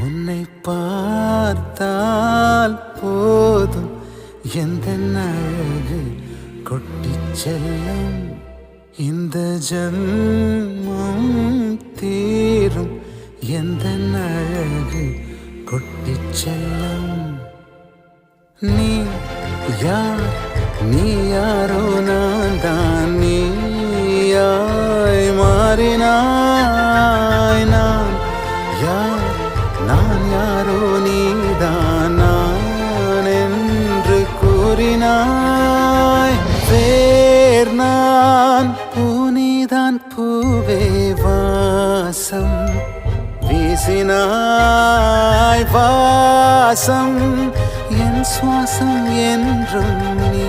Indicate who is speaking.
Speaker 1: உன்னை பார்த்தால் போதும் எந்த அழகு கொட்டிச் செல்லும். இந்த ஜன்மம் தீரும் எந்த அழகு கொட்டிச் செல்லும். நீ யார், நீ யாரோ நான் தான் நீயாய் மாறினாய். நான் யார், நான் யாரோ நீதான் நான் என்று கூறினாய். வேர் நான் பூனிதான் பூவே வாசம் வீசினாய். வாசம் என் சுவாசம் என்றும் நீ.